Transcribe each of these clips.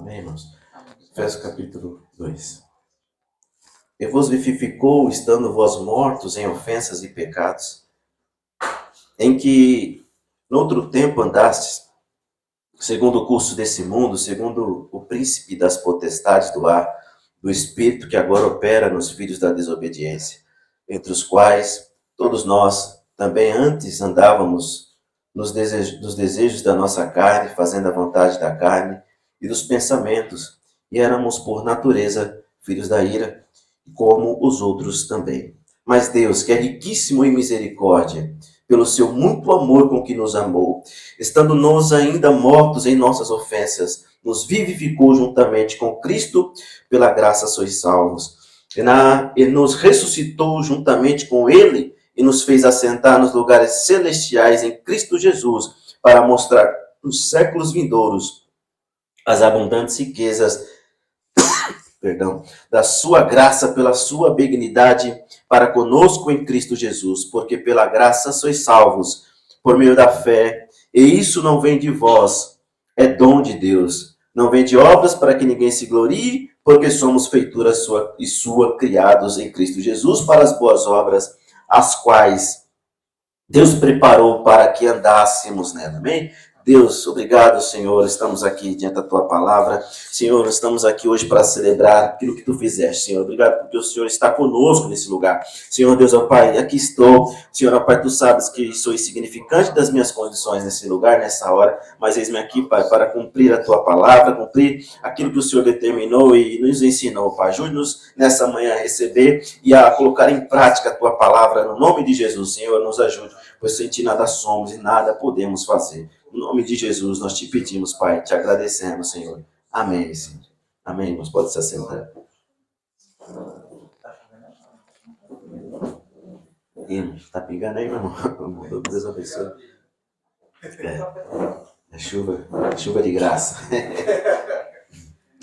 Amém, irmãos? Efésios capítulo 2. E vos vivificou, estando vós mortos em ofensas e pecados, em que noutro tempo andastes, segundo o curso desse mundo, segundo o príncipe das potestades do ar, do espírito que agora opera nos filhos da desobediência, entre os quais todos nós também antes andávamos nos desejos da nossa carne, fazendo a vontade da carne e dos pensamentos, e éramos por natureza filhos da ira, como os outros também. Mas Deus, que é riquíssimo em misericórdia, pelo seu muito amor com que nos amou, estando nós ainda mortos em nossas ofensas, nos vivificou juntamente com Cristo, pela graça sois salvos. E nos ressuscitou juntamente com Ele, e nos fez assentar nos lugares celestiais em Cristo Jesus, para mostrar nos séculos vindouros as abundantes riquezas da sua graça pela sua benignidade para conosco em Cristo Jesus, porque pela graça sois salvos, por meio da fé, e isso não vem de vós, é dom de Deus. Não vem de obras para que ninguém se glorie, porque somos feitura sua, criados em Cristo Jesus para as boas obras, as quais Deus preparou para que andássemos nela. Amém? Deus, obrigado, Senhor, estamos aqui diante da Tua palavra. Senhor, estamos aqui hoje para celebrar aquilo que Tu fizeste, Senhor. Obrigado porque o Senhor está conosco nesse lugar. Senhor, Deus, ó Pai, aqui estou. Senhor, ó Pai, Tu sabes que sou insignificante das minhas condições nesse lugar, nessa hora, mas eis-me aqui, Pai, para cumprir a Tua palavra, cumprir aquilo que o Senhor determinou e nos ensinou, Pai. Ajude-nos nessa manhã a receber e a colocar em prática a Tua palavra, no nome de Jesus. Senhor, nos ajude, pois sem Ti nada somos e nada podemos fazer. No nome de Jesus, nós te pedimos, Pai, te agradecemos, Senhor. Amém, Senhor. Amém, irmãos. Pode se assentar. Tá pingando aí, meu irmão? Deus abençoe. É chuva de graça.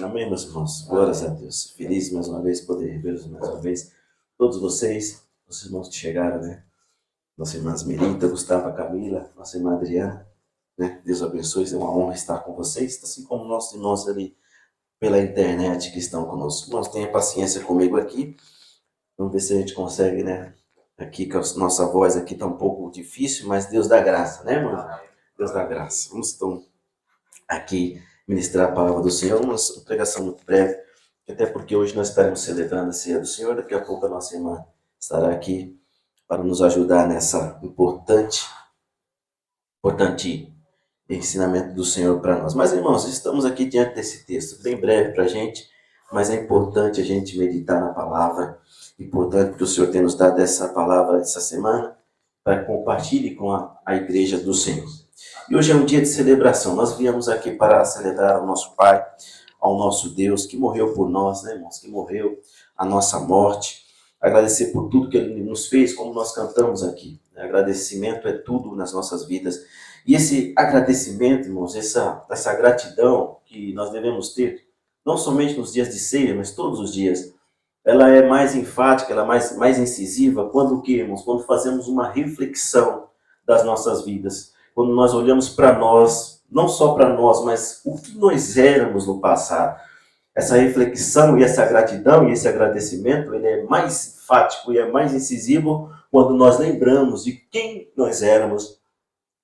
Amém, meus irmãos. Glórias a Deus. Feliz mais uma vez poder revê-los mais uma vez. Todos vocês, os irmãos que chegaram, né? Nossa irmã Esmerita, Gustavo, Camila, nossa irmã Adriana. Né? Deus abençoe, é uma honra estar com vocês, assim como nossos irmãos ali pela internet que estão conosco. Irmãos, tenha paciência comigo aqui. Vamos ver se a gente consegue, né? Aqui, que a nossa voz aqui está um pouco difícil, mas Deus dá graça, né, irmão? Deus dá graça. Vamos então aqui ministrar a palavra do Senhor, uma pregação muito breve, até porque hoje nós estaremos celebrando a ceia do Senhor. Daqui a pouco a nossa irmã estará aqui para nos ajudar nessa importante ensinamento do Senhor para nós. Mas, irmãos, estamos aqui diante desse texto, bem breve para a gente, mas é importante a gente meditar na palavra, importante que o Senhor tenha nos dado essa palavra essa semana, para que compartilhe com a igreja do Senhor. E hoje é um dia de celebração, nós viemos aqui para celebrar ao nosso Pai, ao nosso Deus, que morreu por nós, né, irmãos, que morreu a nossa morte, agradecer por tudo que Ele nos fez, como nós cantamos aqui. Agradecimento é tudo nas nossas vidas. E esse agradecimento, irmãos, essa gratidão que nós devemos ter, não somente nos dias de ceia, mas todos os dias, ela é mais enfática, ela é mais incisiva quando o que, irmãos? Quando fazemos uma reflexão das nossas vidas. Quando nós olhamos para nós, não só para nós, mas o que nós éramos no passado. Essa reflexão e essa gratidão e esse agradecimento, ele é mais enfático e é mais incisivo quando nós lembramos de quem nós éramos,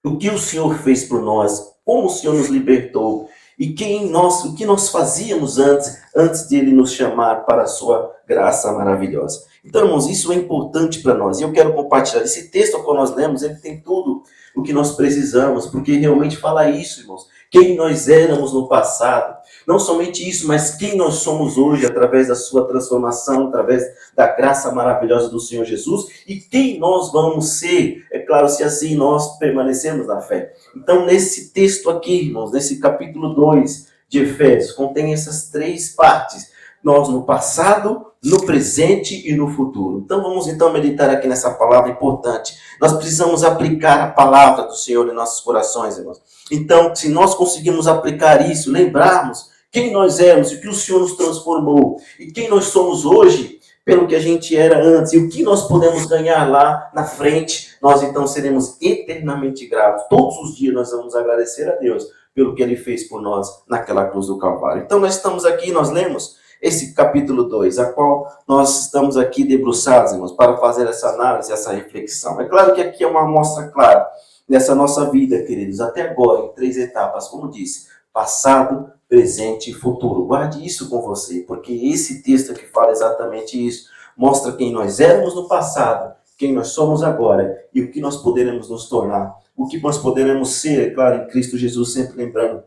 o que o Senhor fez por nós, como o Senhor nos libertou e o que nós fazíamos antes de Ele nos chamar para a sua graça maravilhosa. Então, irmãos, isso é importante para nós. E eu quero compartilhar esse texto que nós lemos, ele tem tudo o que nós precisamos, porque realmente fala isso, irmãos. Quem nós éramos no passado. Não somente isso, mas quem nós somos hoje através da sua transformação, através da graça maravilhosa do Senhor Jesus e quem nós vamos ser, é claro, se assim nós permanecemos na fé. Então, nesse texto aqui, irmãos, nesse capítulo 2 de Efésios, contém essas três partes. Nós no passado, no presente e no futuro. Então, vamos então meditar aqui nessa palavra importante. Nós precisamos aplicar a palavra do Senhor em nossos corações, irmãos. Então, se nós conseguirmos aplicar isso, lembrarmos quem nós éramos e o que o Senhor nos transformou e quem nós somos hoje, pelo que a gente era antes e o que nós podemos ganhar lá na frente, nós então seremos eternamente gratos. Todos os dias nós vamos agradecer a Deus pelo que ele fez por nós naquela cruz do Calvário. Então nós estamos aqui, nós lemos esse capítulo 2, a qual nós estamos aqui debruçados, irmãos, para fazer essa análise, essa reflexão. É claro que aqui é uma amostra clara dessa nossa vida, queridos, até agora, em 3 etapas, como disse, passado, presente e futuro. Guarde isso com você, porque esse texto que fala exatamente isso, mostra quem nós éramos no passado, quem nós somos agora e o que nós poderemos nos tornar, o que nós poderemos ser, é claro, em Cristo Jesus, sempre lembrando.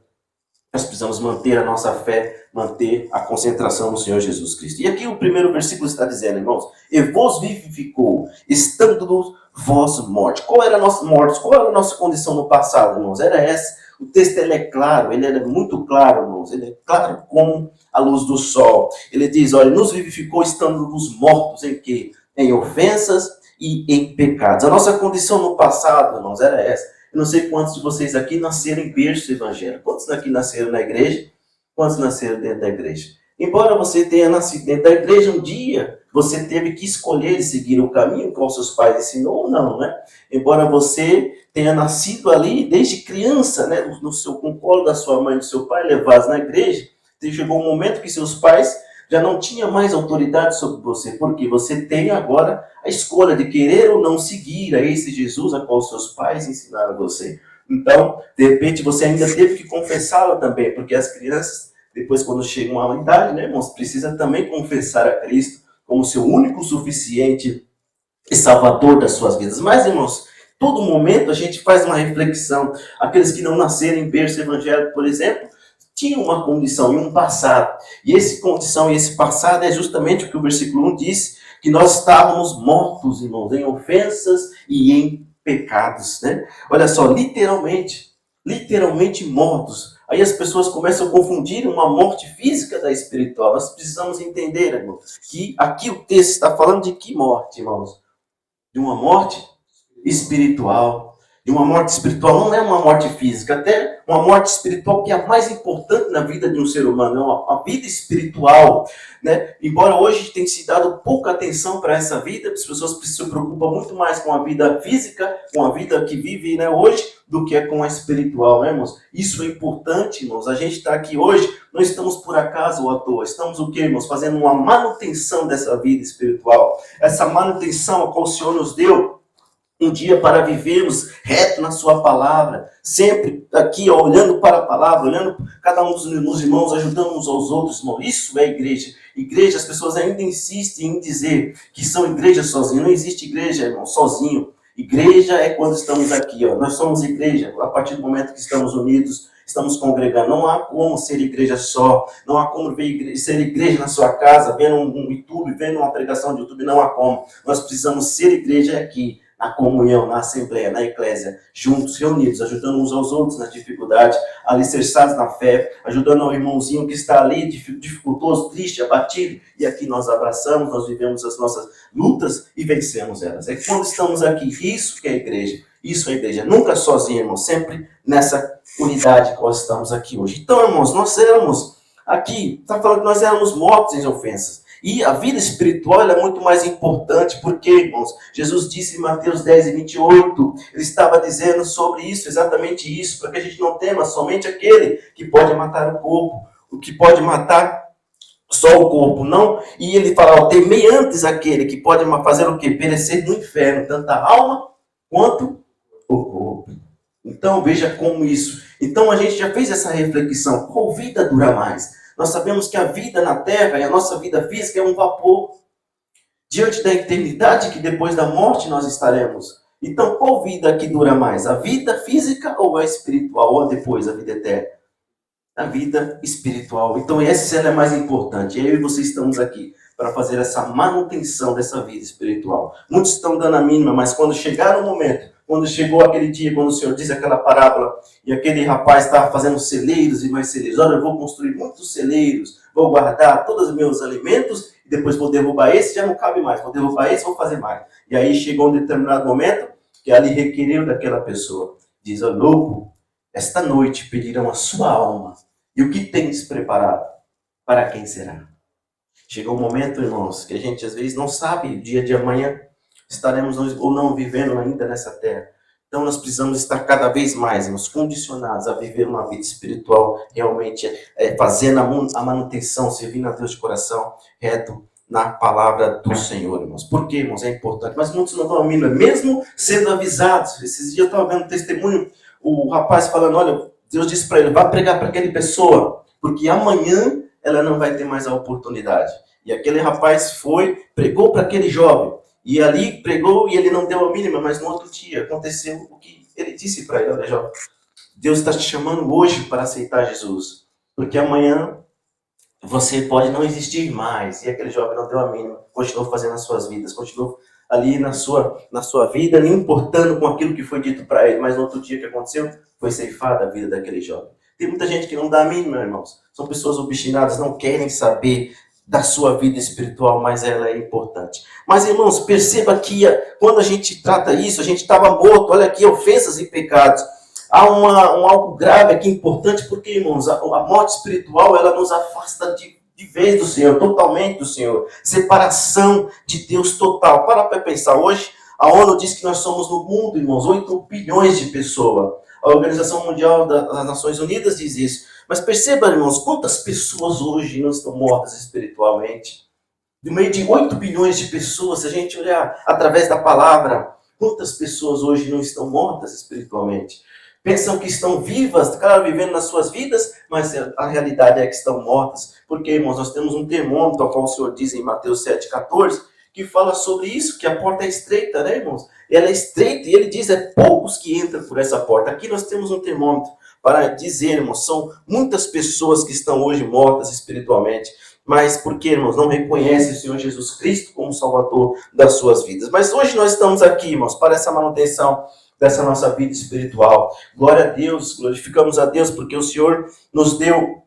Nós precisamos manter a nossa fé, manter a concentração no Senhor Jesus Cristo. E aqui o primeiro versículo está dizendo, irmãos, e vos vivificou, estando vós mortos. Qual era a nossa morte? Qual era a nossa condição no passado, irmãos? Era essa. O texto ele é claro, ele é muito claro, irmãos. Ele é claro como a luz do sol. Ele diz, olha, nos vivificou estando vos mortos em quê? Em ofensas e em pecados. A nossa condição no passado, irmãos, era essa. Eu não sei quantos de vocês aqui nasceram em berço evangélico. Quantos aqui nasceram na igreja? Quantos nasceram dentro da igreja? Embora você tenha nascido dentro da igreja, um dia você teve que escolher e seguir o caminho que os seus pais ensinou ou não, né? Embora você tenha nascido ali desde criança, né? Com o colo da sua mãe e do seu pai, levados na igreja, chegou um momento que seus pais já não tinham mais autoridade sobre você, porque você tem agora a escolha de querer ou não seguir a esse Jesus a qual seus pais ensinaram a você. Então, de repente, você ainda teve que confessá-lo também, porque as crianças, depois quando chegam à idade, né, irmãos, precisa também confessar a Cristo como seu único, suficiente e salvador das suas vidas. Mas, irmãos, todo momento a gente faz uma reflexão. Aqueles que não nasceram em berço evangélico, por exemplo, tinham uma condição e um passado. E essa condição e esse passado é justamente o que o versículo 1 diz, que nós estávamos mortos, irmãos, em ofensas e em pecados, né? Olha só, literalmente mortos. Aí as pessoas começam a confundir uma morte física da espiritual. Nós precisamos entender, irmãos, que aqui o texto está falando de que morte, irmãos? De uma morte espiritual. De uma morte espiritual, não é uma morte física, até uma morte espiritual que é a mais importante na vida de um ser humano, é a vida espiritual, né? Embora hoje tenha se dado pouca atenção para essa vida, as pessoas se preocupam muito mais com a vida física, com a vida que vive, né, hoje, do que com a espiritual, né, irmãos? Isso é importante, irmãos. A gente está aqui hoje, não estamos por acaso ou à toa, estamos o quê, irmãos? Fazendo uma manutenção dessa vida espiritual, essa manutenção a qual o Senhor nos deu um dia para vivermos reto na sua palavra, sempre aqui, ó, olhando para a palavra, olhando cada um dos irmãos, ajudando uns aos outros, irmão. Isso é igreja. Igreja, as pessoas ainda insistem em dizer que são igrejas sozinhas. Não existe igreja, irmão, sozinho. Igreja é quando estamos aqui, ó. Nós somos igreja a partir do momento que estamos unidos, estamos congregando. Não há como ser igreja só, não há como ser igreja na sua casa, vendo um YouTube, vendo uma pregação de YouTube, não há como. Nós precisamos ser igreja aqui, na comunhão, na assembleia, na eclésia, juntos, reunidos, ajudando uns aos outros nas dificuldades, alicerçados na fé, ajudando ao irmãozinho que está ali, dificultoso, triste, abatido, e aqui nós abraçamos, nós vivemos as nossas lutas e vencemos elas. É quando estamos aqui, isso que é a igreja, isso é a igreja, nunca sozinho, irmãos, sempre nessa unidade que nós estamos aqui hoje. Então, irmãos, nós éramos aqui, está falando que nós éramos mortos em ofensas. E a vida espiritual é muito mais importante, porque, irmãos, Jesus disse em Mateus 10:28, ele estava dizendo sobre isso, exatamente isso, para que a gente não tema somente aquele que pode matar o corpo, o que pode matar só o corpo, não. E ele fala, ó, temei antes aquele que pode fazer o quê? Perecer no inferno, tanto a alma quanto o corpo. Então, veja como isso. Então, a gente já fez essa reflexão, qual vida dura mais? Nós sabemos que a vida na Terra e a nossa vida física é um vapor. Diante da eternidade que depois da morte nós estaremos. Então, qual vida que dura mais? A vida física ou a espiritual? Ou depois a vida eterna? A vida espiritual. Então, essa é a mais importante. Eu e você estamos aqui para fazer essa manutenção dessa vida espiritual. Muitos estão dando a mínima, mas quando chegar o momento, quando chegou aquele dia, quando o Senhor diz aquela parábola, e aquele rapaz estava fazendo celeiros e mais celeiros, olha, eu vou construir muitos celeiros, vou guardar todos os meus alimentos, e depois vou derrubar esse, já não cabe mais, vou derrubar esse, vou fazer mais. E aí chegou um determinado momento, que ali requeriu daquela pessoa, diz, ó, louco, esta noite pedirão a sua alma, e o que tens preparado? Para quem será? Chegou um momento, irmãos, que a gente às vezes não sabe o dia de amanhã, estaremos ou não vivendo ainda nessa terra. Então nós precisamos estar cada vez mais, irmãos, condicionados a viver uma vida espiritual, realmente fazendo a manutenção, servindo a Deus de coração reto na palavra do Senhor, irmãos. Por quê, irmãos? É importante. Mas muitos não estão ouvindo, mesmo sendo avisados. Esses dias eu estava vendo um testemunho, o rapaz falando, olha, Deus disse para ele, vá pregar para aquela pessoa, porque amanhã ela não vai ter mais a oportunidade. E aquele rapaz foi, pregou para aquele jovem. E ali pregou e ele não deu a mínima, mas no outro dia aconteceu o que ele disse para ele, olha, jovem, Deus está te chamando hoje para aceitar Jesus, porque amanhã você pode não existir mais. E aquele jovem não deu a mínima, continuou fazendo as suas vidas, continuou ali na sua vida, nem importando com aquilo que foi dito para ele, mas no outro dia que aconteceu, foi ceifada a vida daquele jovem. Tem muita gente que não dá a mínima, irmãos. São pessoas obstinadas, não querem saber da sua vida espiritual, mas ela é importante. Mas, irmãos, perceba que quando a gente trata isso, a gente estava morto, olha aqui, ofensas e pecados. Há um algo grave aqui, importante, porque, irmãos, a morte espiritual, ela nos afasta de vez do Senhor, totalmente do Senhor. Separação de Deus total. Para pensar, hoje, a ONU diz que nós somos no mundo, irmãos, 8 bilhões de pessoas. A Organização Mundial das Nações Unidas diz isso. Mas perceba, irmãos, quantas pessoas hoje não estão mortas espiritualmente? No meio de 8 bilhões de pessoas, se a gente olhar através da palavra, quantas pessoas hoje não estão mortas espiritualmente? Pensam que estão vivas, claro, vivendo nas suas vidas, mas a realidade é que estão mortas. Porque, irmãos, nós temos um termômetro, ao qual o Senhor diz em Mateus 7,14, que fala sobre isso, que a porta é estreita, né, irmãos? Ela é estreita e ele diz, é poucos que entram por essa porta. Aqui nós temos um termômetro para dizer, irmãos, são muitas pessoas que estão hoje mortas espiritualmente, mas porque, irmãos, não reconhecem o Senhor Jesus Cristo como Salvador das suas vidas. Mas hoje nós estamos aqui, irmãos, para essa manutenção dessa nossa vida espiritual. Glória a Deus, glorificamos a Deus, porque o Senhor nos deu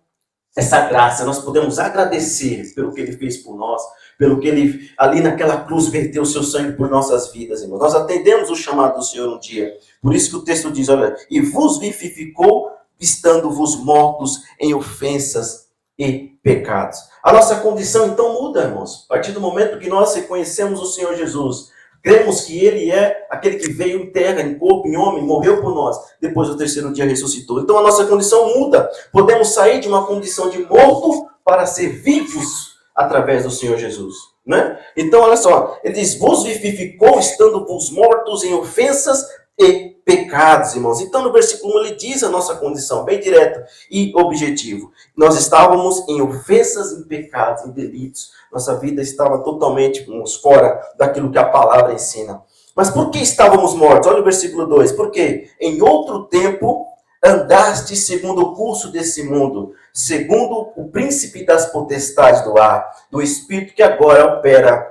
essa graça. Nós podemos agradecer pelo que Ele fez por nós, pelo que Ele, ali naquela cruz, verteu o seu sangue por nossas vidas, irmãos. Nós atendemos o chamado do Senhor um dia. Por isso que o texto diz, olha, e vos vivificou, estando-vos mortos em ofensas e pecados. A nossa condição, então, muda, irmãos. A partir do momento que nós reconhecemos o Senhor Jesus, cremos que Ele é aquele que veio em terra, em corpo, em homem, morreu por nós, depois do terceiro dia ressuscitou. Então a nossa condição muda. Podemos sair de uma condição de morto para ser vivos através do Senhor Jesus, né? Então olha só, ele diz, vos vivificou, estando vos mortos em ofensas e pecados, irmãos. Então no versículo 1 ele diz a nossa condição, bem direta e objetivo. Nós estávamos em ofensas, em pecados, em delitos. Nossa vida estava totalmente fora daquilo que a palavra ensina. Mas por que estávamos mortos? Olha o versículo 2. Porque em outro tempo andaste segundo o curso desse mundo, segundo o príncipe das potestades do ar, do espírito que agora opera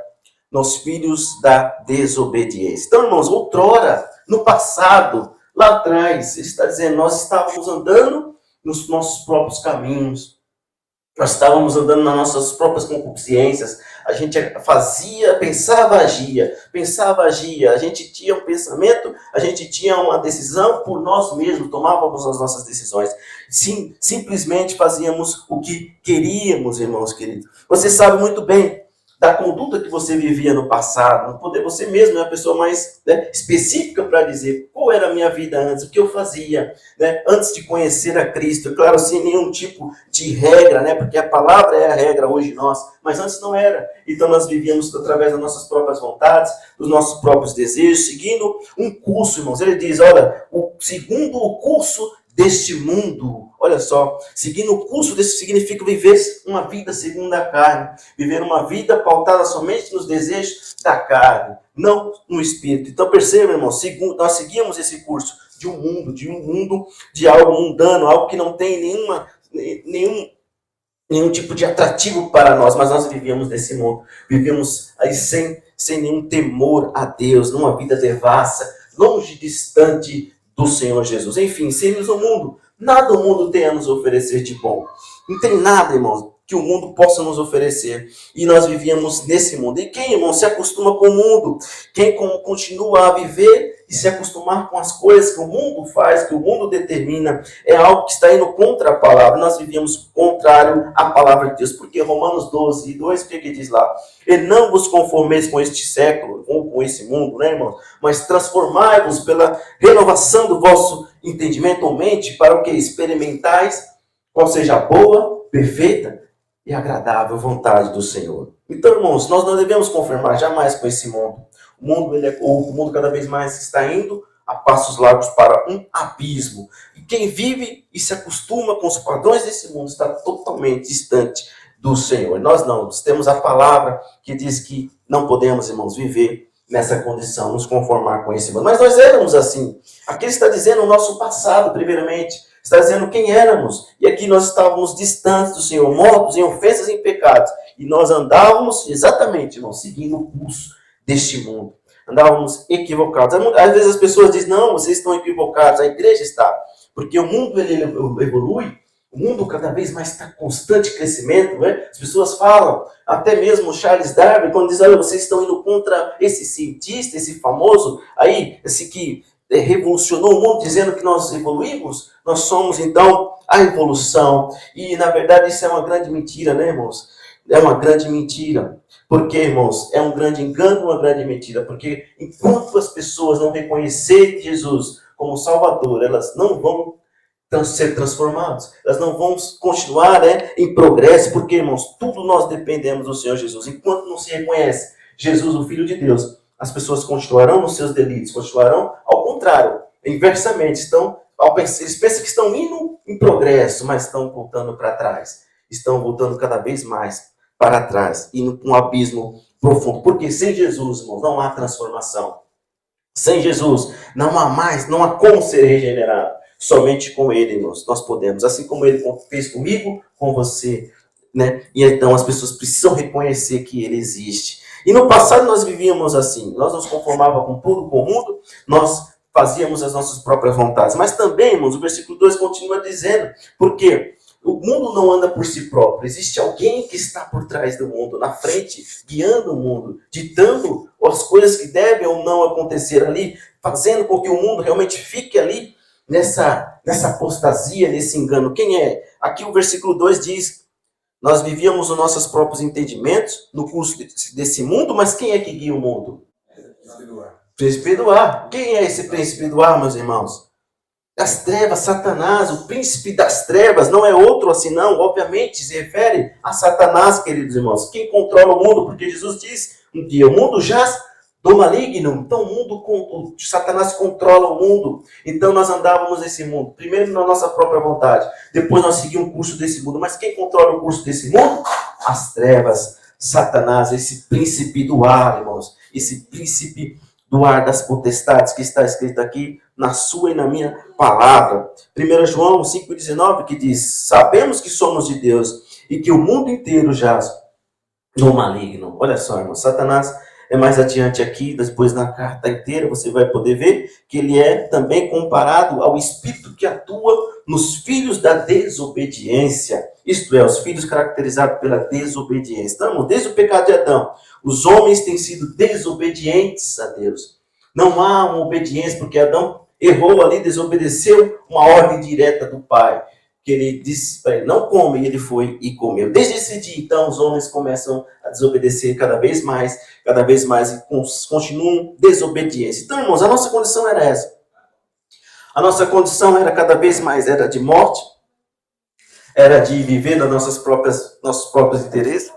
nos filhos da desobediência. Então, irmãos, outrora, no passado, lá atrás, ele está dizendo, nós estávamos andando nos nossos próprios caminhos, nós estávamos andando nas nossas próprias concupiscências, a gente fazia, pensava, agia, a gente tinha um pensamento, a gente tinha uma decisão por nós mesmos, tomávamos as nossas decisões. Sim, simplesmente fazíamos o que queríamos, irmãos queridos. Você sabe muito bem da conduta que você vivia no passado, no poder, você mesmo é a pessoa mais, né, específica para dizer qual era a minha vida antes, o que eu fazia, né, antes de conhecer a Cristo, claro, sem nenhum tipo de regra, né, porque a palavra é a regra hoje nós, mas antes não era. Então nós vivíamos através das nossas próprias vontades, dos nossos próprios desejos, seguindo um curso, irmãos. Ele diz, olha, segundo o curso deste mundo. Olha só, seguindo o curso desse significa viver uma vida segundo a carne, viver uma vida pautada somente nos desejos da carne, não no espírito. Então perceba, irmão, nós seguimos esse curso de um mundo de algo mundano, algo que não tem nenhum tipo de atrativo para nós, mas nós vivíamos nesse mundo, vivíamos aí sem nenhum temor a Deus, numa vida devassa, longe, distante do Senhor Jesus. Enfim, sermos no mundo, nada o mundo tem a nos oferecer de bom. Não tem nada, irmãos, que o mundo possa nos oferecer. E nós vivíamos nesse mundo. E quem, irmão, se acostuma com o mundo? Quem continua a viver e se acostumar com as coisas que o mundo faz, que o mundo determina, é algo que está indo contra a palavra. Nós vivíamos contrário à palavra de Deus. Porque Romanos 12, 2, o que diz lá? E não vos conformeis com este século, ou com esse mundo, né, irmãos? Mas transformai-vos pela renovação do vosso entendimento ou mente, para o que experimentais qual seja a boa, perfeita e agradável vontade do Senhor. Então, irmãos, nós não devemos conformar jamais com esse mundo. O mundo cada vez mais está indo a passos largos para um abismo. E quem vive e se acostuma com os padrões desse mundo está totalmente distante do Senhor. Nós não. Nós temos a palavra que diz que não podemos, irmãos, viver nessa condição, nos conformar com esse mundo. Mas nós éramos assim. Aqui ele está dizendo o nosso passado, primeiramente. Está dizendo quem éramos. E aqui nós estávamos distantes do Senhor, mortos em ofensas e em pecados. E nós andávamos exatamente, irmãos, seguindo o curso deste mundo. Andávamos equivocados. Às vezes as pessoas dizem, não, vocês estão equivocados. A igreja está. Porque o mundo ele evolui. O mundo cada vez mais está em constante crescimento. Né? As pessoas falam, até mesmo Charles Darwin, quando diz, olha, vocês estão indo contra esse cientista, esse famoso, aí, esse que revolucionou o mundo, dizendo que nós evoluímos, nós somos, então, a evolução. E, na verdade, isso é uma grande mentira, né, irmãos? É uma grande mentira. Porque, irmãos, é um grande engano, uma grande mentira. Porque enquanto as pessoas não reconhecerem Jesus como Salvador, elas não vão ser transformadas. Elas não vão continuar, né, em progresso. Porque, irmãos, tudo nós dependemos do Senhor Jesus. Enquanto não se reconhece Jesus, o Filho de Deus, as pessoas continuarão nos seus delitos, continuarão ao contrário, inversamente. Eles pensam que estão indo em progresso, mas estão voltando para trás. Estão voltando cada vez mais para trás, indo para um abismo profundo. Porque sem Jesus, irmãos, não há transformação. Sem Jesus, não há como ser regenerado. Somente com Ele, irmãos, nós podemos. Assim como Ele fez comigo, com você. Né? E então as pessoas precisam reconhecer que Ele existe. E no passado nós vivíamos assim. Nós nos conformávamos com tudo, com o mundo. Nós fazíamos as nossas próprias vontades. Mas também, irmãos, o versículo 2 continua dizendo, porque o mundo não anda por si próprio. Existe alguém que está por trás do mundo, na frente, guiando o mundo, ditando as coisas que devem ou não acontecer ali, fazendo com que o mundo realmente fique ali nessa apostasia, nesse engano. Quem é? Aqui o versículo 2 diz, nós vivíamos os nossos próprios entendimentos no curso desse mundo, mas quem é que guia o mundo? Príncipe do ar. Quem é esse príncipe do ar, meus irmãos? Das trevas, Satanás, o príncipe das trevas, não é outro assim não, obviamente se refere a Satanás, queridos irmãos, quem controla o mundo, porque Jesus diz um dia, o mundo jaz do maligno, então Satanás controla o mundo, então nós andávamos nesse mundo, primeiro na nossa própria vontade, depois nós seguimos o curso desse mundo, mas quem controla o curso desse mundo? As trevas, Satanás, esse príncipe do ar, irmãos, esse príncipe do ar das potestades que está escrito aqui na sua e na minha palavra. 1 João 5,19 que diz, sabemos que somos de Deus e que o mundo inteiro jaz no maligno. Olha só, irmão, Satanás é mais adiante aqui, depois na carta inteira você vai poder ver que ele é também comparado ao espírito que atua nos filhos da desobediência. Isto é, os filhos caracterizados pela desobediência. Então, desde o pecado de Adão, os homens têm sido desobedientes a Deus. Não há uma obediência, porque Adão errou ali, desobedeceu uma ordem direta do pai, que ele disse para ele, não come, e ele foi e comeu. Desde esse dia, então, os homens começam a desobedecer cada vez mais, e continuam desobediência. Então, irmãos, a nossa condição era essa. A nossa condição era cada vez mais, era de morte, era de viver nos nossos próprios interesses,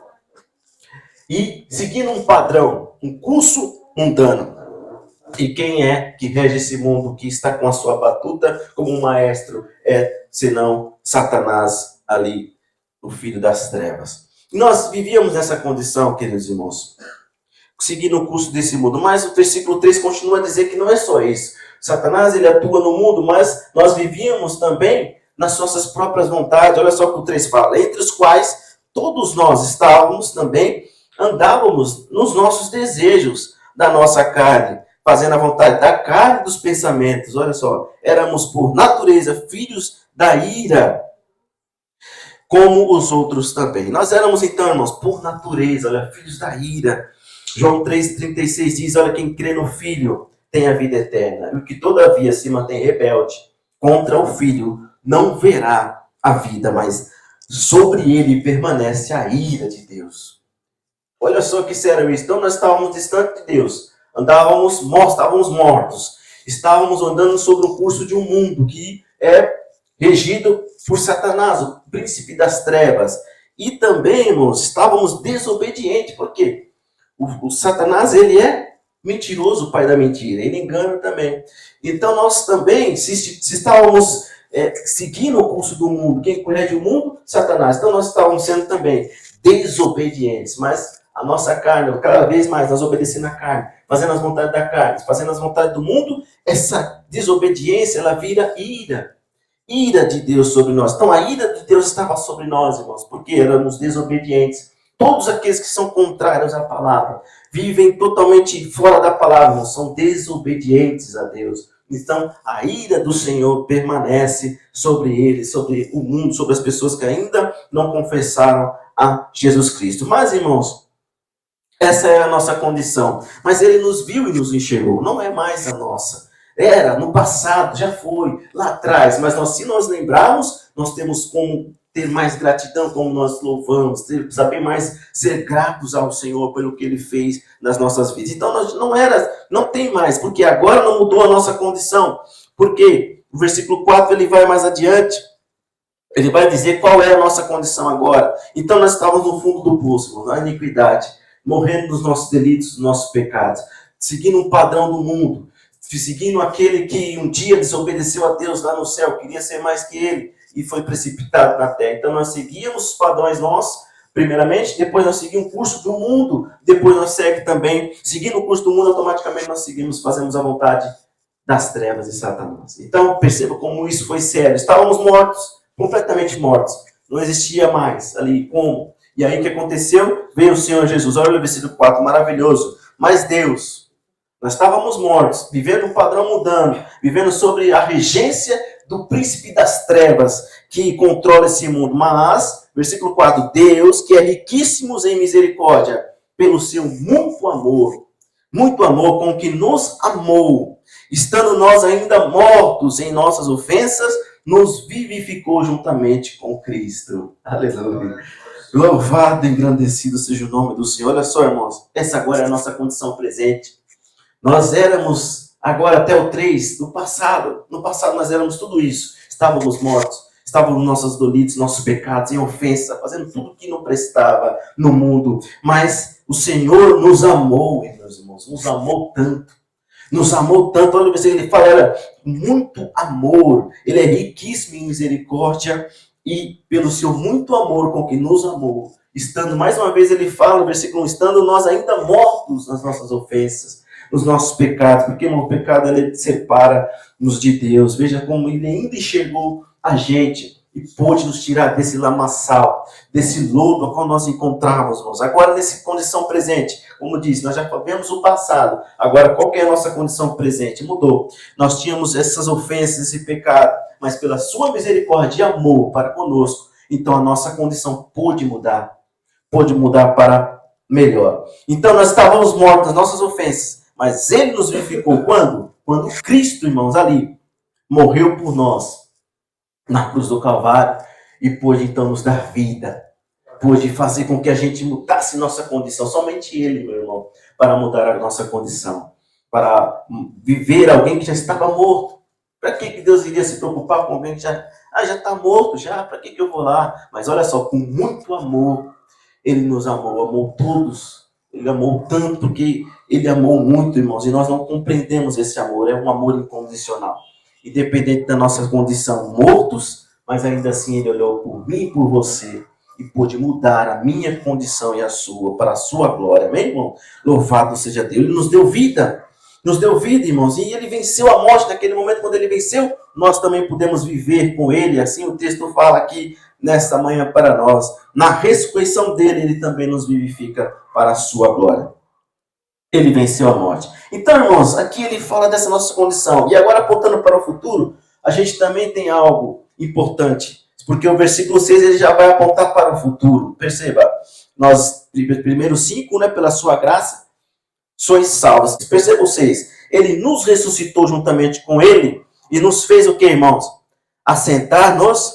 e seguindo um padrão, um curso mundano. E quem é que rege esse mundo, que está com a sua batuta como um maestro, senão Satanás ali, o filho das trevas. E nós vivíamos nessa condição, queridos irmãos, seguindo o curso desse mundo. Mas o versículo 3 continua a dizer que não é só isso. Satanás, ele atua no mundo, mas nós vivíamos também nas nossas próprias vontades. Olha só o que o 3 fala. Entre os quais todos nós andávamos nos nossos desejos da nossa carne, fazendo a vontade da carne e dos pensamentos. Olha só, éramos por natureza filhos da ira, como os outros também. Nós éramos então, irmãos, por natureza, olha, filhos da ira. João 3,36 diz, olha, quem crê no Filho tem a vida eterna. E o que todavia se mantém rebelde contra o Filho não verá a vida, mas sobre ele permanece a ira de Deus. Olha só que sério isso. Então nós estávamos distantes de Deus. Estávamos mortos. Estávamos andando sobre o curso de um mundo que é regido por Satanás, o príncipe das trevas. E também, irmãos, estávamos desobedientes. Por quê? O Satanás, ele é mentiroso, o pai da mentira. Ele engana também. Então, nós também, se estávamos seguindo o curso do mundo, quem rege o mundo? Satanás. Então, nós estávamos sendo também desobedientes. Mas a nossa carne, cada vez mais, nós obedecendo a carne, fazendo as vontades da carne, fazendo as vontades do mundo, essa desobediência, ela vira ira. Ira de Deus sobre nós. Então, a ira de Deus estava sobre nós, irmãos, porque éramos desobedientes. Todos aqueles que são contrários à palavra, vivem totalmente fora da palavra, irmãos, são desobedientes a Deus. Então, a ira do Senhor permanece sobre eles, sobre o mundo, sobre as pessoas que ainda não confessaram a Jesus Cristo. Mas, irmãos, essa é a nossa condição. Mas ele nos viu e nos enxergou. Não é mais a nossa. Era no passado, já foi, lá atrás. Mas se nós lembrarmos, nós temos como ter mais gratidão, como nós louvamos, saber mais ser gratos ao Senhor pelo que Ele fez nas nossas vidas. Então, não tem mais, porque agora não mudou a nossa condição. Porque o versículo 4, ele vai mais adiante. Ele vai dizer qual é a nossa condição agora. Então, nós estávamos no fundo do poço, na iniquidade, morrendo nos nossos delitos, nos nossos pecados, seguindo um padrão do mundo, seguindo aquele que um dia desobedeceu a Deus lá no céu, queria ser mais que ele, e foi precipitado na terra. Então nós seguíamos os padrões nossos, primeiramente, depois nós seguimos o curso do mundo, depois nós seguimos também, seguindo o curso do mundo, automaticamente nós fazemos a vontade das trevas de Satanás. Então perceba como isso foi sério. Estávamos mortos, completamente mortos. Não existia mais ali como. E aí o que aconteceu? Veio o Senhor Jesus. Olha o versículo 4, maravilhoso. Mas Deus, nós estávamos mortos, vivendo um padrão mudando, vivendo sobre a regência do príncipe das trevas que controla esse mundo. Mas, versículo 4, Deus, que é riquíssimo em misericórdia, pelo seu muito amor com que nos amou, estando nós ainda mortos em nossas ofensas, nos vivificou juntamente com Cristo. Aleluia. Louvado e engrandecido seja o nome do Senhor. Olha só, irmãos, essa agora é a nossa condição presente. Nós éramos, agora até o 3, no passado nós éramos tudo isso. Estávamos mortos, estávamos nos nossos delitos, nossos pecados, em ofensa, fazendo tudo que não prestava no mundo. Mas o Senhor nos amou, meus irmãos, nos amou tanto. Nos amou tanto, olha o versículo, ele fala, era muito amor, ele é riquíssimo em misericórdia e pelo seu muito amor com que nos amou, estando, mais uma vez ele fala no versículo 1, estando nós ainda mortos nas nossas ofensas, nos nossos pecados, porque o pecado ele separa-nos de Deus. Veja como ele ainda enxergou a gente e pôde nos tirar desse lamaçal, desse lodo a qual nós encontrávamos, irmãos. Agora, nessa condição presente, como disse, nós já vemos o passado. Agora, qual que é a nossa condição presente? Mudou. Nós tínhamos essas ofensas, esse pecado, mas pela sua misericórdia e amor para conosco, então a nossa condição pôde mudar para melhor. Então, nós estávamos mortos nas nossas ofensas, mas ele nos vivificou quando? Quando Cristo, irmãos, ali, morreu por nós, na cruz do Calvário, e pôde então nos dar vida, pôde fazer com que a gente mudasse nossa condição, somente ele, meu irmão, para mudar a nossa condição, para viver alguém que já estava morto. Para que Deus iria se preocupar com alguém que já está morto, já, para que eu vou lá? Mas olha só, com muito amor, ele nos amou todos, ele amou tanto que ele amou muito, irmãos, e nós não compreendemos esse amor, é um amor incondicional. Independente da nossa condição, mortos, mas ainda assim ele olhou por mim e por você e pôde mudar a minha condição e a sua, para a sua glória. Amém, irmão? Louvado seja Deus. Ele nos deu vida, irmãos, e ele venceu a morte naquele momento. Quando ele venceu, nós também podemos viver com ele. Assim o texto fala aqui nesta manhã para nós. Na ressurreição dele, ele também nos vivifica para a sua glória. Ele venceu a morte. Então, irmãos, aqui ele fala dessa nossa condição. E agora, apontando para o futuro, a gente também tem algo importante. Porque o versículo 6 ele já vai apontar para o futuro. Perceba, nós, primeiro 5, né, pela sua graça, sois salvos. Perceba o 6. Ele nos ressuscitou juntamente com ele e nos fez o que, irmãos? Assentar nos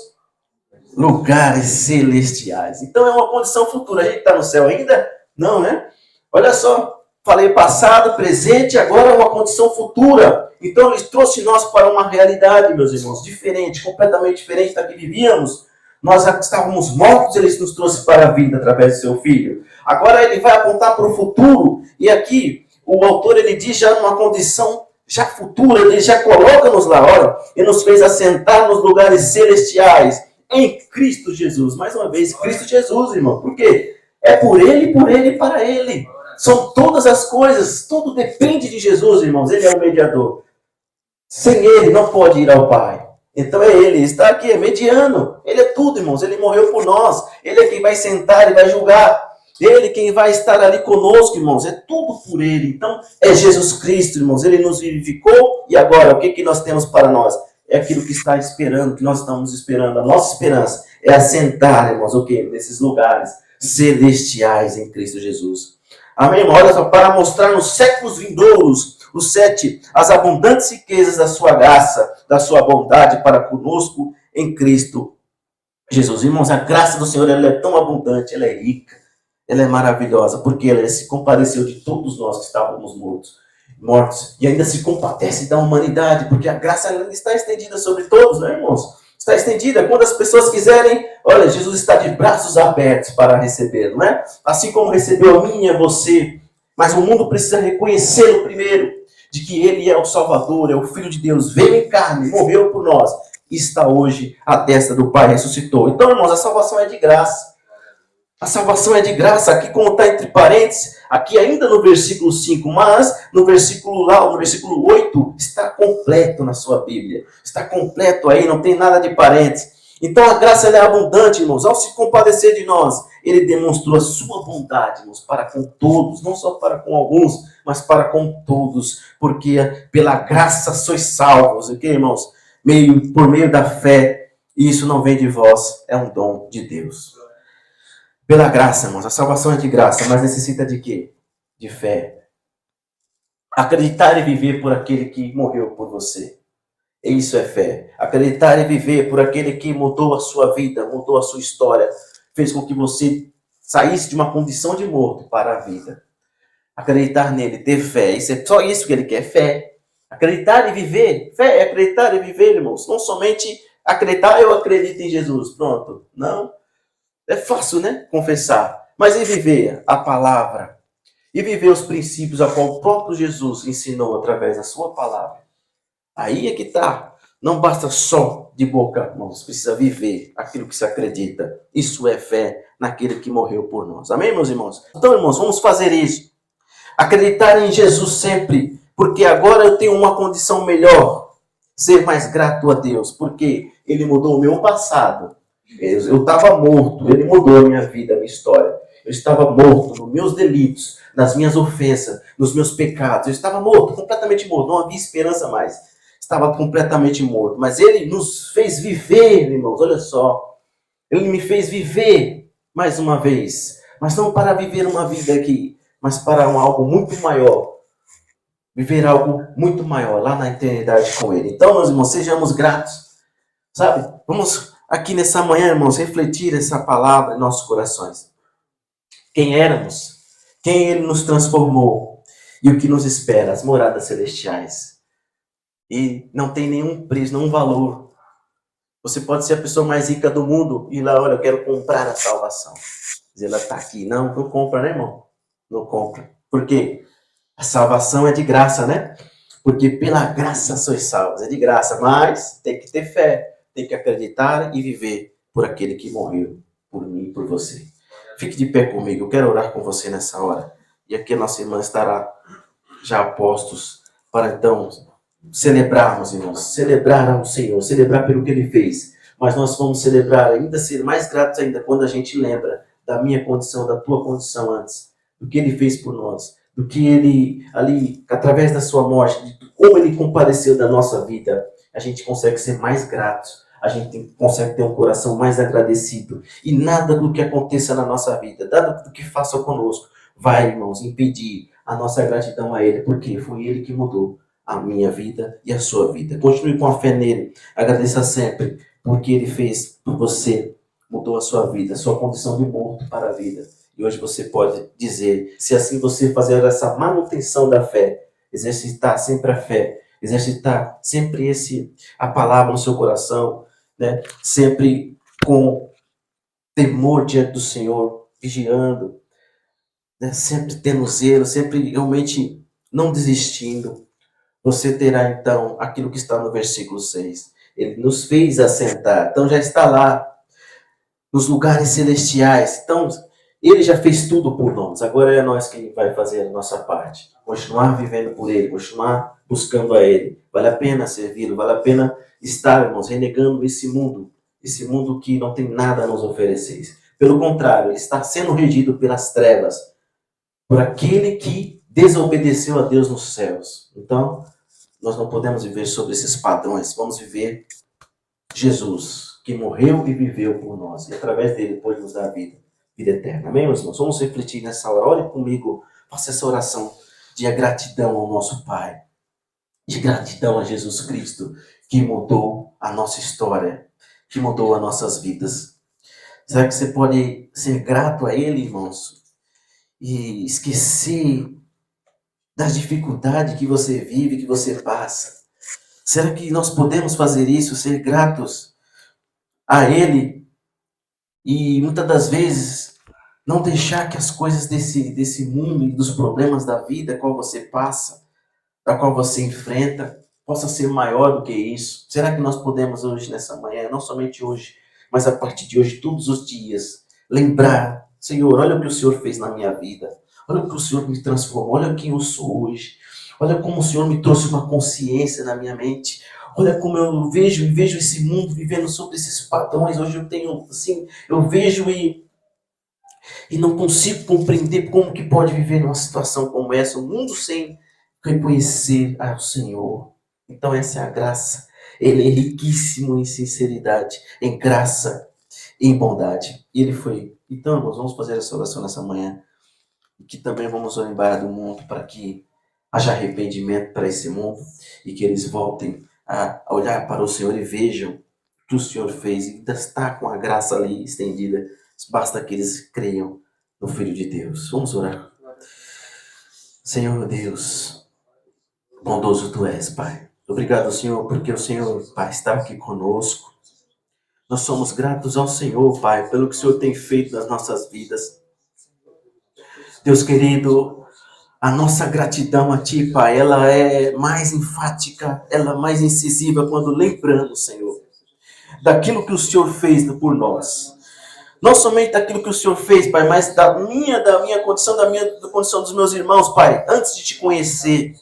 lugares celestiais. Então, é uma condição futura. A gente está no céu ainda? Não, né? Olha só. Falei passado, presente, agora é uma condição futura. Então ele trouxe nós para uma realidade, meus irmãos, diferente, completamente diferente da que vivíamos. Nós já estávamos mortos, ele nos trouxe para a vida através do seu Filho. Agora ele vai apontar para o futuro. E aqui o autor ele diz já numa condição já futura, ele já coloca-nos lá, olha, ele nos fez assentar nos lugares celestiais em Cristo Jesus. Mais uma vez, Cristo Jesus, irmão. Por quê? É por ele e para ele. São todas as coisas, tudo depende de Jesus, irmãos. Ele é o mediador. Sem ele não pode ir ao Pai. Então é ele, está aqui, é mediano. Ele é tudo, irmãos. Ele morreu por nós. Ele é quem vai sentar e vai julgar. Ele quem vai estar ali conosco, irmãos. É tudo por ele. Então é Jesus Cristo, irmãos. Ele nos vivificou e agora o que nós temos para nós? É aquilo que está esperando, que nós estamos esperando. A nossa esperança é assentar, irmãos, o quê? Nesses lugares celestiais em Cristo Jesus. Amém, irmão? Olha só, para mostrar nos séculos vindouros, os 7, as abundantes riquezas da sua graça, da sua bondade para conosco em Cristo Jesus. Irmãos, a graça do Senhor ela é tão abundante, ela é rica, ela é maravilhosa, porque ela se compadeceu de todos nós que estávamos mortos, e ainda se compadece da humanidade, porque a graça ela está estendida sobre todos, né, irmãos? Está estendida. Quando as pessoas quiserem, olha, Jesus está de braços abertos para receber, não é? Assim como recebeu a mim e a você. Mas o mundo precisa reconhecê-lo primeiro, de que ele é o Salvador, é o Filho de Deus, veio em carne, morreu por nós, e está hoje à destra do Pai, ressuscitou. Então, irmãos, a salvação é de graça. A salvação é de graça. Aqui, como está entre parênteses, aqui ainda no versículo 5, mas no versículo 8, está completo na sua Bíblia. Está completo aí, não tem nada de parênteses. Então a graça é abundante, irmãos. Ao se compadecer de nós, ele demonstrou a sua bondade, irmãos, para com todos, não só para com alguns, mas para com todos. Porque pela graça sois salvos, ok, irmãos? Por meio da fé, e isso não vem de vós, é um dom de Deus. Pela graça, irmãos, a salvação é de graça, mas necessita de quê? De fé. Acreditar e viver por aquele que morreu por você. Isso é fé. Acreditar e viver por aquele que mudou a sua vida, mudou a sua história, fez com que você saísse de uma condição de morto para a vida. Acreditar nele, ter fé, isso é só isso que ele quer, fé. Acreditar e viver, fé é acreditar e viver, irmãos. Não somente acreditar, eu acredito em Jesus, pronto. Não. É fácil, né? Confessar. Mas e viver a palavra? E viver os princípios a qual o próprio Jesus ensinou através da sua palavra? Aí é que está. Não basta só de boca, irmãos. Precisa viver aquilo que se acredita. Isso é fé naquele que morreu por nós. Amém, meus irmãos? Então, irmãos, vamos fazer isso. Acreditar em Jesus sempre. Porque agora eu tenho uma condição melhor. Ser mais grato a Deus. Porque Ele mudou o meu passado. Eu estava morto, ele mudou a minha vida, a minha história. Eu estava morto nos meus delitos, nas minhas ofensas, nos meus pecados. Eu estava morto, completamente morto, não havia esperança mais. Estava completamente morto. Mas ele nos fez viver, irmãos, olha só. Ele me fez viver mais uma vez. Mas não para viver uma vida aqui, mas para algo muito maior. Viver algo muito maior lá na eternidade com ele. Então, meus irmãos, sejamos gratos. Sabe? Vamos aqui nessa manhã, irmãos, refletir essa palavra em nossos corações. Quem éramos, quem Ele nos transformou e o que nos espera, as moradas celestiais. E não tem nenhum preço, nenhum valor. Você pode ser a pessoa mais rica do mundo e lá, olha, eu quero comprar a salvação. Dizer, ela está aqui. Não compra, né, irmão? Não compra. Por quê? A salvação é de graça, né? Porque pela graça sois salvos. É de graça, mas tem que ter fé. Tem que acreditar e viver por aquele que morreu por mim e por você. Fique de pé comigo. Eu quero orar com você nessa hora. E aqui a nossa irmã estará já a postos para então celebrarmos, irmãos. Celebrar ao Senhor. Celebrar pelo que Ele fez. Mas nós vamos celebrar ainda, ser mais gratos ainda quando a gente lembra da minha condição, da tua condição antes. Do que Ele fez por nós. Do que Ele, ali, através da sua morte, de como Ele compadeceu da nossa vida. A gente consegue ser mais gratos. A gente consegue ter um coração mais agradecido. E nada do que aconteça na nossa vida, nada do que faça conosco, vai, irmãos, impedir a nossa gratidão a Ele. Porque foi Ele que mudou a minha vida e a sua vida. Continue com a fé nele. Agradeça sempre porque Ele fez por você. Mudou a sua vida, a sua condição de morto para a vida. E hoje você pode dizer, se assim você fazer essa manutenção da fé, exercitar sempre a fé, exercitar sempre a palavra no seu coração, né? Sempre com temor diante do Senhor, vigiando, né? Sempre tendo zelo, sempre realmente não desistindo. Você terá então aquilo que está no versículo 6. Ele nos fez assentar, então já está lá nos lugares celestiais. Então, ele já fez tudo por nós. Agora é nós quem vai fazer a nossa parte. Continuar vivendo por ele, continuar buscando a ele. Vale a pena servi-lo, vale a pena estarmos renegando esse mundo que não tem nada a nos oferecer. Pelo contrário, ele está sendo regido pelas trevas, por aquele que desobedeceu a Deus nos céus. Então, nós não podemos viver sobre esses padrões. Vamos viver Jesus, que morreu e viveu por nós. E através dele pode nos dar vida eterna. Amém, meus irmãos? Vamos refletir nessa hora. Ore comigo. Faça essa oração de gratidão ao nosso Pai. De gratidão a Jesus Cristo, que mudou a nossa história, que mudou as nossas vidas. Será que você pode ser grato a Ele, irmãos? E esquecer das dificuldades que você vive, que você passa? Será que nós podemos fazer isso, ser gratos a Ele e muitas das vezes não deixar que as coisas desse mundo e dos problemas da vida qual você passa, da qual você enfrenta, possa ser maior do que isso? Será que nós podemos hoje, nessa manhã, não somente hoje, mas a partir de hoje, todos os dias, lembrar, Senhor, olha o que o Senhor fez na minha vida, olha o que o Senhor me transformou, olha quem eu sou hoje, olha como o Senhor me trouxe uma consciência na minha mente, olha como eu vejo esse mundo vivendo sobre esses padrões. Hoje eu tenho, assim, eu vejo e não consigo compreender como que pode viver numa situação como essa, o mundo sem reconhecer ao Senhor. Então essa é a graça. Ele é riquíssimo em sinceridade, em graça, em bondade. E ele foi. Então, nós vamos fazer essa oração nessa manhã. E que também vamos lembrar do mundo para que haja arrependimento para esse mundo e que eles voltem a olhar para o Senhor e vejam o que o Senhor fez. E está com a graça ali estendida. Basta que eles creiam no Filho de Deus. Vamos orar. Senhor, meu Deus, bondoso Tu és, Pai. Obrigado, Senhor, porque o Senhor, Pai, está aqui conosco. Nós somos gratos ao Senhor, Pai, pelo que o Senhor tem feito nas nossas vidas. Deus querido, a nossa gratidão a Ti, Pai, ela é mais enfática, ela é mais incisiva quando lembramos, Senhor, daquilo que o Senhor fez por nós. Não somente daquilo que o Senhor fez, Pai, mas da minha condição, da condição dos meus irmãos, Pai, antes de Te conhecer.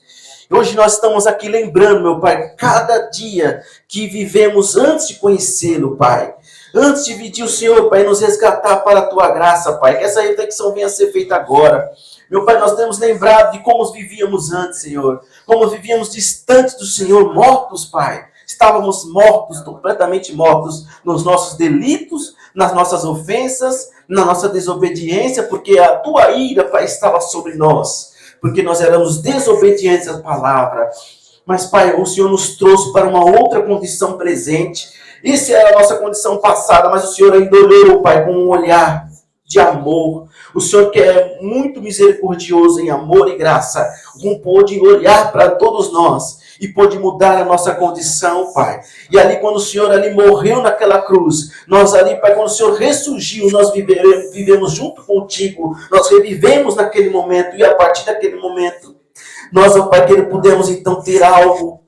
Hoje nós estamos aqui lembrando, meu Pai, cada dia que vivemos antes de conhecê-lo, Pai. Antes de pedir o Senhor, Pai, nos resgatar para a Tua graça, Pai. Que essa reflexão venha a ser feita agora. Meu Pai, nós temos lembrado de como vivíamos antes, Senhor. Como vivíamos distantes do Senhor, mortos, Pai. Estávamos mortos, completamente mortos, nos nossos delitos, nas nossas ofensas, na nossa desobediência, porque a Tua ira, Pai, estava sobre nós. Porque nós éramos desobedientes à palavra. Mas, Pai, o Senhor nos trouxe para uma outra condição presente. Essa era a nossa condição passada, mas o Senhor ainda olhou, Pai, com um olhar de amor. O Senhor, que é muito misericordioso em amor e graça, pôde olhar para todos nós e pôde mudar a nossa condição, Pai. E ali, quando o Senhor ali morreu naquela cruz, nós ali, Pai, quando o Senhor ressurgiu, nós vivemos junto contigo, nós revivemos naquele momento, e a partir daquele momento, nós, ó Pai, que pudemos então ter algo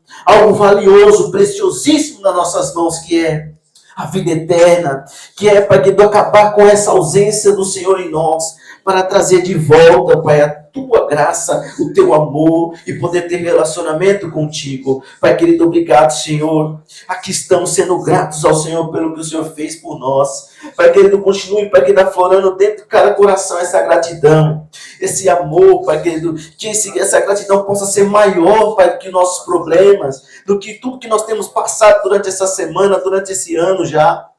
valioso, preciosíssimo nas nossas mãos, que é a vida eterna, que é, Pai, que acabar com essa ausência do Senhor em nós, para trazer de volta, Pai, a Tua graça, o Teu amor e poder ter relacionamento contigo. Pai querido, obrigado, Senhor. Aqui estamos sendo gratos ao Senhor pelo que o Senhor fez por nós. Pai querido, continue, Pai querido, aflorando dentro de cada coração essa gratidão, esse amor, Pai querido, que essa gratidão possa ser maior, Pai, do que nossos problemas, do que tudo que nós temos passado durante essa semana, durante esse ano já.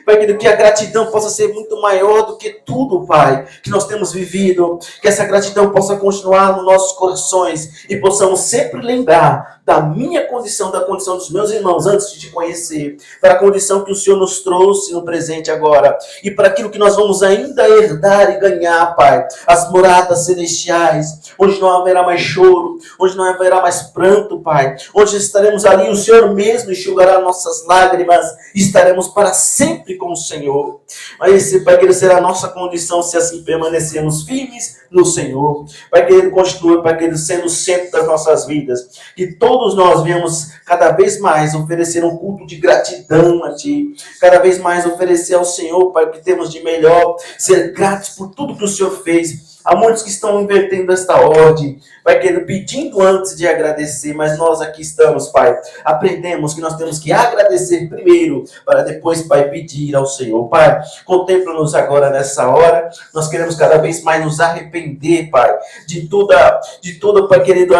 Pai querido, que a gratidão possa ser muito maior do que tudo, Pai, que nós temos vivido. Que essa gratidão possa continuar nos nossos corações e possamos sempre lembrar da minha condição, da condição dos meus irmãos antes de te conhecer, para a condição que o Senhor nos trouxe no presente agora, e para aquilo que nós vamos ainda herdar e ganhar, Pai, as moradas celestiais, onde não haverá mais choro, onde não haverá mais pranto, Pai, onde estaremos ali, o Senhor mesmo enxugará nossas lágrimas, e estaremos para sempre com o Senhor. Mas esse, Pai, que será a nossa condição se assim permanecermos firmes no Senhor. Pai, que Ele continue, Pai, que Ele sendo o centro das nossas vidas, que todos nós venhamos cada vez mais oferecer um culto de gratidão a Ti, cada vez mais oferecer ao Senhor, Pai, o que temos de melhor, ser gratos por tudo que o Senhor fez. Há muitos que estão invertendo esta ordem, Pai querido, pedindo antes de agradecer, mas nós aqui estamos, Pai. Aprendemos que nós temos que agradecer primeiro, para depois, Pai, pedir ao Senhor. Pai, contempla-nos agora nessa hora. Nós queremos cada vez mais nos arrepender, Pai, de toda, Pai querido,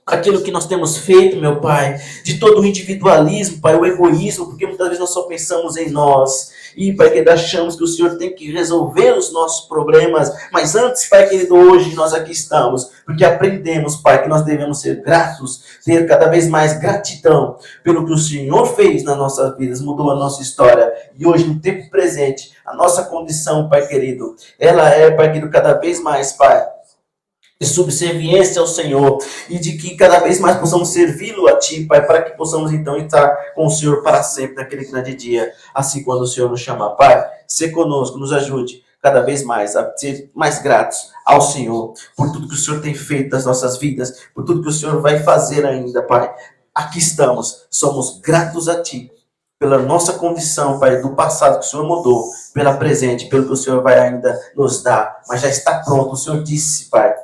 aquilo que nós temos feito, meu Pai, de todo o individualismo, Pai, o egoísmo, porque muitas vezes nós só pensamos em nós. E, Pai querido, achamos que o Senhor tem que resolver os nossos problemas. Mas antes, Pai querido, hoje nós aqui estamos, porque aprendemos, Pai, que nós devemos ser gratos, ter cada vez mais gratidão pelo que o Senhor fez nas nossas vidas, mudou a nossa história. E hoje, no tempo presente, a nossa condição, Pai querido, ela é, Pai querido, cada vez mais, Pai, de subserviência ao Senhor, e de que cada vez mais possamos servi-lo a Ti, Pai, para que possamos então estar com o Senhor para sempre naquele grande dia, assim quando o Senhor nos chamar. Pai, se conosco, nos ajude cada vez mais a ser mais gratos ao Senhor, por tudo que o Senhor tem feito nas nossas vidas, por tudo que o Senhor vai fazer ainda, Pai. Aqui estamos, somos gratos a Ti, pela nossa condição, Pai, do passado que o Senhor mudou, pela presente, pelo que o Senhor vai ainda nos dar, mas já está pronto. O Senhor disse, Pai,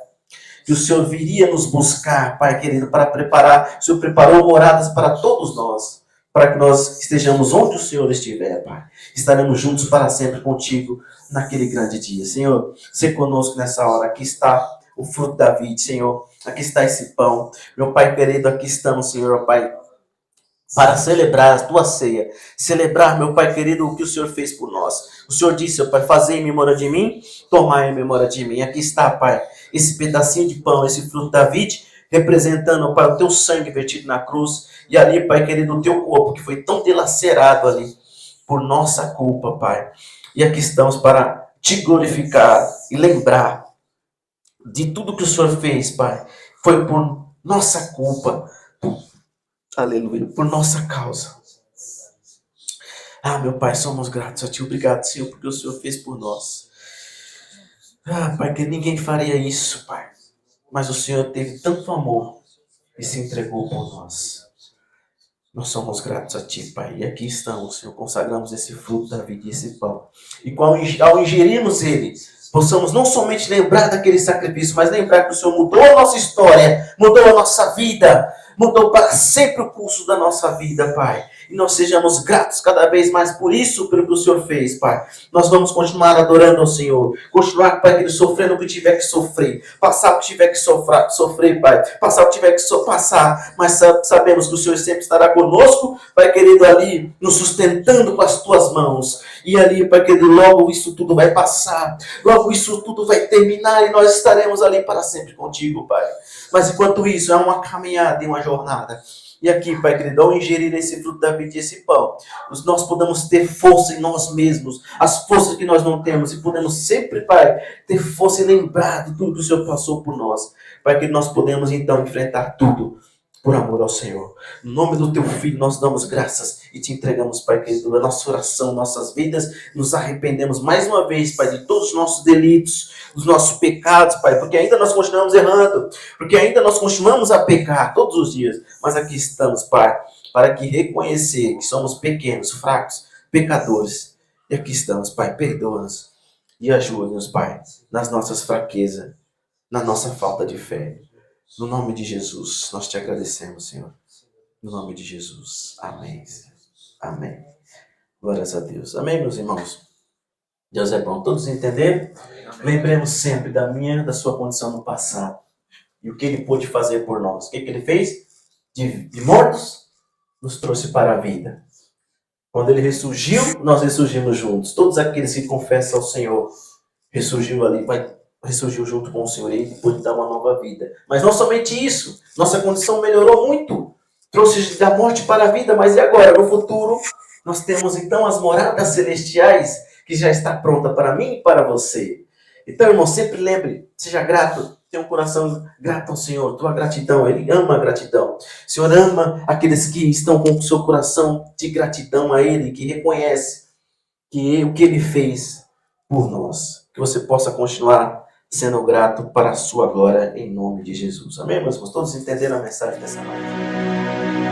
que o Senhor viria nos buscar, Pai querido, para preparar. O Senhor preparou moradas para todos nós, para que nós estejamos onde o Senhor estiver, Pai. Estaremos juntos para sempre contigo naquele grande dia. Senhor, se conosco nessa hora. Aqui está o fruto da vida, Senhor. Aqui está esse pão. Meu Pai querido, aqui estamos, Senhor, Pai, para celebrar a tua ceia. Celebrar, meu Pai querido, o que o Senhor fez por nós. O Senhor disse, Pai, fazei em memória de mim, tomai em memória de mim. Aqui está, Pai, esse pedacinho de pão, esse fruto da vide, representando, Pai, o teu sangue vertido na cruz. E ali, Pai querido, o teu corpo, que foi tão dilacerado ali, por nossa culpa, Pai. E aqui estamos para te glorificar e lembrar de tudo que o Senhor fez, Pai. Foi por nossa culpa. Aleluia, por nossa causa. Ah, meu Pai, somos gratos a Ti. Obrigado, Senhor, porque o Senhor fez por nós. Ah, Pai, que ninguém faria isso, Pai. Mas o Senhor teve tanto amor e se entregou por nós. Nós somos gratos a Ti, Pai. E aqui estamos, Senhor, consagramos esse fruto da vida e esse pão. E ao ingerirmos ele, possamos não somente lembrar daquele sacrifício, mas lembrar que o Senhor mudou a nossa história, mudou a nossa vida, mudou para sempre o curso da nossa vida, Pai. E nós sejamos gratos cada vez mais por isso, pelo que o Senhor fez, Pai. Nós vamos continuar adorando ao Senhor. Continuar, Pai, sofrendo o que tiver que sofrer. Passar o que tiver que sofrer, Pai. Passar o que tiver que passar. Mas sabemos que o Senhor sempre estará conosco, Pai querido, ali, nos sustentando com as Tuas mãos. E ali, Pai querido, logo isso tudo vai passar. Logo isso tudo vai terminar e nós estaremos ali para sempre contigo, Pai. Mas enquanto isso, é uma caminhada e uma jornada. E aqui, Pai querido, ao ingerir esse fruto da vida e esse pão, nós podemos ter força em nós mesmos, as forças que nós não temos, e podemos sempre, Pai, ter força e lembrar de tudo que o Senhor passou por nós, para que nós podemos então enfrentar tudo por amor ao Senhor. No nome do Teu Filho, nós damos graças e Te entregamos, Pai querido, a nossa oração, nossas vidas, nos arrependemos mais uma vez, Pai, de todos os nossos delitos, dos nossos pecados, Pai, porque ainda nós continuamos errando, porque ainda nós continuamos a pecar todos os dias, mas aqui estamos, Pai, para que reconhecer que somos pequenos, fracos, pecadores, e aqui estamos, Pai, perdoa-nos e ajuda-nos, Pai, nas nossas fraquezas, na nossa falta de fé. No nome de Jesus, nós Te agradecemos, Senhor. No nome de Jesus. Amém. Amém. Glórias a Deus. Amém, meus irmãos? Deus é bom. Todos entenderam? Lembremos sempre da sua condição no passado. E o que Ele pôde fazer por nós. O que Ele fez? De mortos, nos trouxe para a vida. Quando Ele ressurgiu, nós ressurgimos juntos. Todos aqueles que confessam ao Senhor, ressurgiu ali, vai ressurgiu junto com o Senhor e pôde dar uma nova vida. Mas não somente isso, nossa condição melhorou muito. Trouxe da morte para a vida, mas e agora? No futuro, nós temos então as moradas celestiais que já está pronta para mim e para você. Então, irmão, sempre lembre, seja grato, tenha um coração grato ao Senhor, tua gratidão, Ele ama a gratidão. O Senhor ama aqueles que estão com o seu coração de gratidão a Ele, que reconhece que o que Ele fez por nós. Que você possa continuar sendo grato para a sua glória, em nome de Jesus. Amém, meus irmãos? Todos entenderam a mensagem dessa noite?